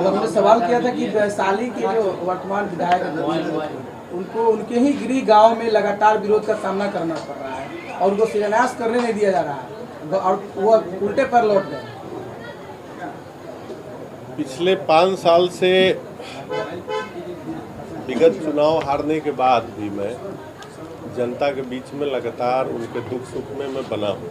हमने सवाल किया था कि वैशाली के जो वर्तमान विधायक हैं उनको उनके ही गृह गांव में लगातार विरोध का सामना करना पड़ रहा है और उनको शिलान्यास करने नहीं दिया जा रहा है और वो उल्टे पर लौट गए। पिछले 5 साल से विगत चुनाव हारने के बाद भी मैं जनता के बीच में लगातार उनके दुख सुख में मैं बना हूँ।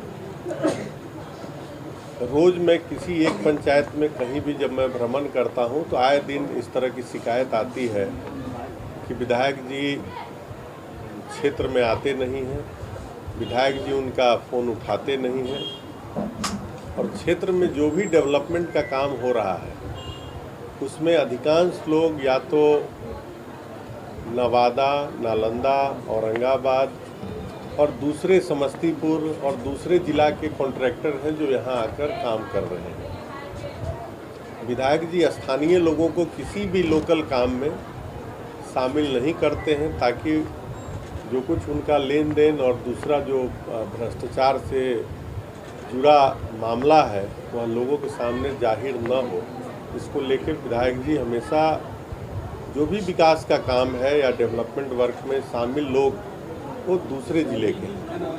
रोज़ मैं किसी एक पंचायत में कहीं भी जब मैं भ्रमण करता हूँ तो आए दिन इस तरह की शिकायत आती है कि विधायक जी क्षेत्र में आते नहीं हैं, विधायक जी उनका फ़ोन उठाते नहीं हैं और क्षेत्र में जो भी डेवलपमेंट का काम हो रहा है उसमें अधिकांश लोग या तो नवादा, नालंदा, औरंगाबाद और दूसरे समस्तीपुर और दूसरे जिला के कॉन्ट्रैक्टर हैं जो यहाँ आकर काम कर रहे हैं। विधायक जी स्थानीय लोगों को किसी भी लोकल काम में शामिल नहीं करते हैं ताकि जो कुछ उनका लेन देन और दूसरा जो भ्रष्टाचार से जुड़ा मामला है वह लोगों के सामने जाहिर न हो। इसको लेकर विधायक जी हमेशा जो भी विकास का काम है या डेवलपमेंट वर्क में शामिल लोग वो दूसरे जिले के हैं।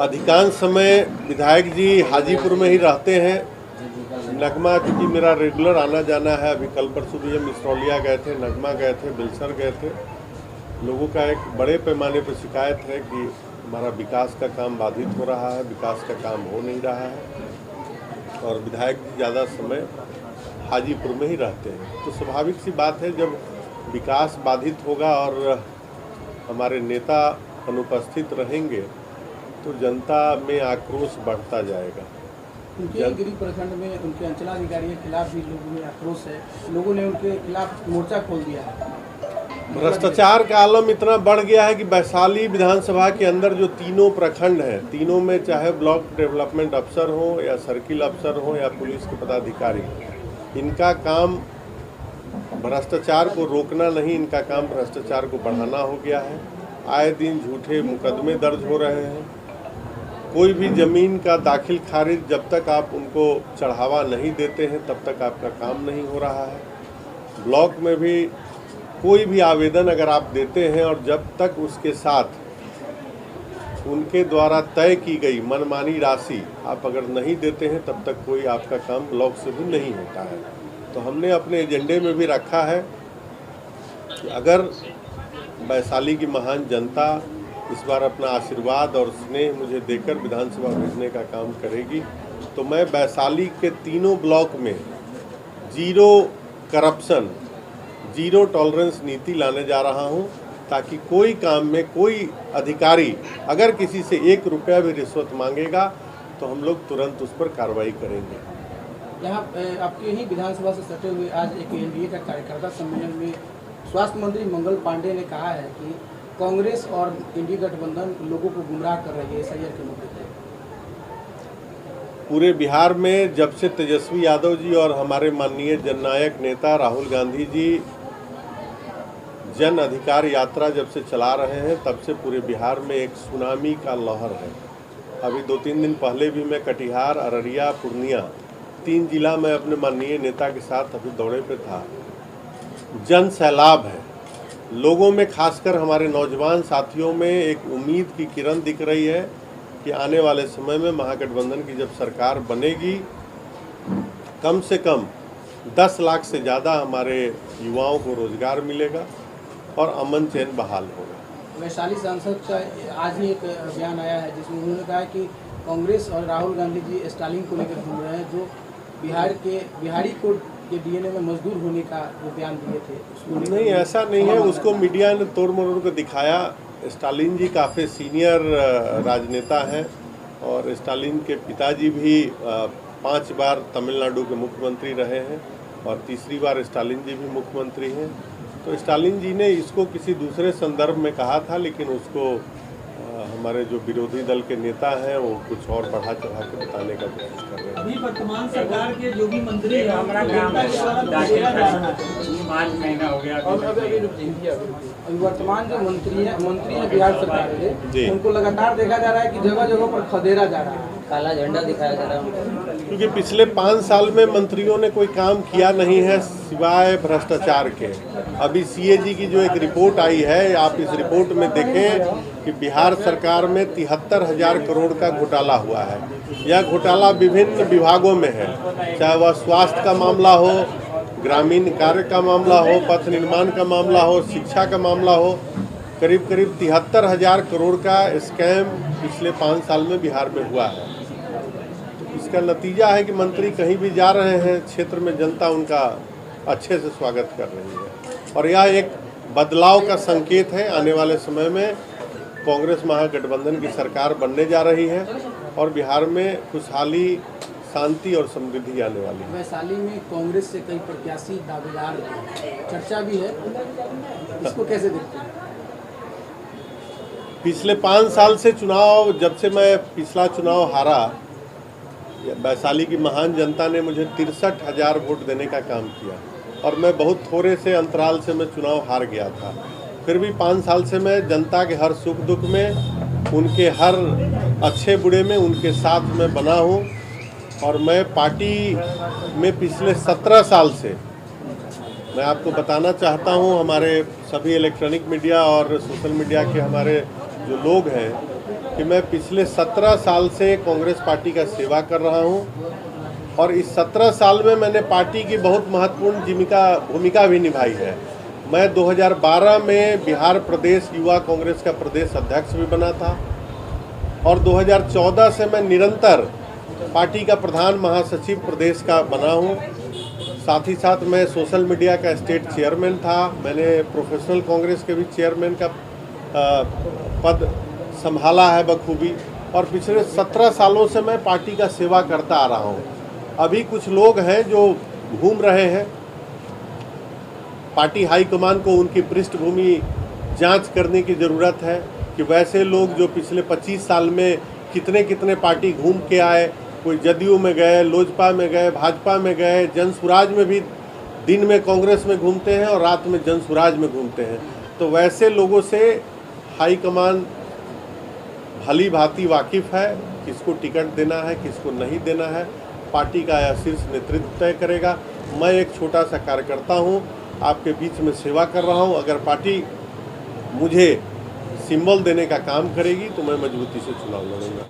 अधिकांश समय विधायक जी हाजीपुर में ही रहते हैं। नगमा क्योंकि मेरा रेगुलर आना जाना है, अभी कल परसों भी हम मिसरौलिया गए थे, नगमा गए थे, बिलसर गए थे। लोगों का एक बड़े पैमाने पर शिकायत है कि हमारा विकास का काम बाधित हो रहा है, विकास का काम हो नहीं रहा है और विधायक जी ज़्यादा समय हाजीपुर में ही रहते हैं। तो स्वाभाविक सी बात है जब विकास बाधित होगा और हमारे नेता अनुपस्थित रहेंगे तो जनता में आक्रोश बढ़ता जाएगा। उनके गिरी प्रखंड में उनके अंचलाधिकारी के खिलाफ भी लोगों में आक्रोश है, लोगों ने उनके खिलाफ मोर्चा खोल दिया है। भ्रष्टाचार का आलम इतना बढ़ गया है कि वैशाली विधानसभा के अंदर जो तीनों प्रखंड हैं, तीनों में चाहे ब्लॉक डेवलपमेंट अफसर हो या सर्किल अफसर हो या पुलिस के पदाधिकारी, इनका काम भ्रष्टाचार को रोकना नहीं, इनका काम भ्रष्टाचार को बढ़ाना हो गया है। आए दिन झूठे मुकदमे दर्ज हो रहे हैं। कोई भी ज़मीन का दाखिल खारिज जब तक आप उनको चढ़ावा नहीं देते हैं तब तक आपका काम नहीं हो रहा है। ब्लॉक में भी कोई भी आवेदन अगर आप देते हैं और जब तक उसके साथ उनके द्वारा तय की गई मनमानी राशि आप अगर नहीं देते हैं तब तक कोई आपका काम ब्लॉक से भी नहीं होता है। तो हमने अपने एजेंडे में भी रखा है कि अगर वैशाली की महान जनता इस बार अपना आशीर्वाद और स्नेह मुझे देकर विधानसभा भेजने का काम करेगी तो मैं वैशाली के तीनों ब्लॉक में जीरो करप्शन, जीरो टॉलरेंस नीति लाने जा रहा हूं ताकि कोई काम में कोई अधिकारी अगर किसी से 1 रुपया भी रिश्वत मांगेगा तो हम लोग तुरंत उस पर कार्रवाई करेंगे। यहाँ आपके ही विधानसभा से सटे हुए आज एक एनडीए का कार्यकर्ता सम्मेलन में स्वास्थ्य मंत्री मंगल पांडे ने कहा है कि कांग्रेस और इंडी गठबंधन लोगों को गुमराह कर रही है एसआईआर के मुद्दे पर। पूरे बिहार में जब से तेजस्वी यादव जी और हमारे माननीय जननायक नेता राहुल गांधी जी जन अधिकार यात्रा जब से चला रहे हैं तब से पूरे बिहार में एक सुनामी का लहर है। अभी 2-3 दिन पहले भी मैं कटिहार, अररिया, पूर्णिया 3 जिला में अपने माननीय नेता के साथ अभी दौरे पे था। जन सैलाब है, लोगों में खासकर हमारे नौजवान साथियों में एक उम्मीद की किरण दिख रही है कि आने वाले समय में महागठबंधन की जब सरकार बनेगी कम से कम 10 लाख से ज़्यादा हमारे युवाओं को रोजगार मिलेगा और अमन चैन बहाल होगा। वैशाली सांसद का आज ही एक बयान आया है जिसमें उन्होंने कहा कि कांग्रेस और राहुल गांधी जी स्टालिन को लेकर घूम रहे हैं जो बिहारी को के डीएनए में मजदूर होने का जो बयान दिए थे। नहीं, ऐसा नहीं है, उसको मीडिया ने तोड़ मरोड़ को दिखाया। स्टालिन जी काफ़ी सीनियर राजनेता हैं और स्टालिन के पिताजी भी 5 बार तमिलनाडु के मुख्यमंत्री रहे हैं और तीसरी बार स्टालिन जी भी मुख्यमंत्री हैं। तो स्टालिन जी ने इसको किसी दूसरे संदर्भ में कहा था लेकिन उसको हमारे जो विरोधी दल के नेता हैं वो कुछ और बढ़ा चढ़ा के बताने का प्रयास कर रहे हैं। अभी वर्तमान सरकार के जो भी मंत्री हैं हमारा काम महीना हो गया अभी वर्तमान जो मंत्री है बिहार सरकार के उनको लगातार देखा जा रहा है कि जगह जगह पर खदेड़ा जा रहा है, काला झंडा दिखाया जा रहा है। क्योंकि पिछले 5 साल में मंत्रियों ने कोई काम किया नहीं है सिवाय भ्रष्टाचार के। अभी सीएजी की जो एक रिपोर्ट आई है, आप इस रिपोर्ट में देखें कि बिहार सरकार में 73,000 करोड़ का घोटाला हुआ है। यह घोटाला विभिन्न विभागों में है, चाहे वह स्वास्थ्य का मामला हो, ग्रामीण कार्य का मामला हो, पथ निर्माण का मामला हो, शिक्षा का मामला हो। करीब 73,000 करोड़ का स्कैम पिछले 5 साल में बिहार में हुआ है। इसका नतीजा है कि मंत्री कहीं भी जा रहे हैं, क्षेत्र में जनता उनका अच्छे से स्वागत कर रही है और यह एक बदलाव का संकेत है। आने वाले समय में कांग्रेस महागठबंधन की सरकार बनने जा रही है और बिहार में खुशहाली, शांति और समृद्धि आने वाली है। वैशाली में कांग्रेस से कई प्रत्याशी दावेदार चर्चा भी है, इसको कैसे देखते हैं? पिछले 5 साल से चुनाव, जब से मैं पिछला चुनाव हारा, वैशाली की महान जनता ने मुझे 63,000 वोट देने का काम किया और मैं बहुत थोड़े से अंतराल से मैं चुनाव हार गया था। फिर भी 5 साल से मैं जनता के हर सुख दुख में, उनके हर अच्छे बुरे में उनके साथ में बना हूँ और मैं पार्टी में पिछले 17 साल से, मैं आपको बताना चाहता हूँ, हमारे सभी इलेक्ट्रॉनिक मीडिया और सोशल मीडिया के हमारे जो लोग हैं, कि मैं पिछले 17 साल से कांग्रेस पार्टी का सेवा कर रहा हूं और इस 17 साल में मैंने पार्टी की बहुत महत्वपूर्ण भूमिका भी निभाई है। मैं 2012 में बिहार प्रदेश युवा कांग्रेस का प्रदेश अध्यक्ष भी बना था और 2014 से मैं निरंतर पार्टी का प्रधान महासचिव प्रदेश का बना हूं। साथ ही साथ मैं सोशल मीडिया का स्टेट चेयरमैन था। मैंने प्रोफेशनल कांग्रेस के भी चेयरमैन का पद संभाला है बखूबी और पिछले 17 सालों से मैं पार्टी का सेवा करता आ रहा हूं। अभी कुछ लोग हैं जो घूम रहे हैं, पार्टी हाईकमान को उनकी पृष्ठभूमि जांच करने की ज़रूरत है कि वैसे लोग जो पिछले 25 साल में कितने पार्टी घूम के आए, कोई जदयू में गए, लोजपा में गए, भाजपा में गए, जनसुराज में भी दिन में कांग्रेस में घूमते हैं और रात में जनसुराज में घूमते हैं। तो वैसे लोगों से हाईकमान भली भांति वाकिफ़ है, किसको टिकट देना है, किसको नहीं देना है, पार्टी का यह शीर्ष नेतृत्व तय करेगा। मैं एक छोटा सा कार्यकर्ता हूं, आपके बीच में सेवा कर रहा हूं। अगर पार्टी मुझे सिंबल देने का काम करेगी तो मैं मजबूती से चुनाव लड़ूंगा।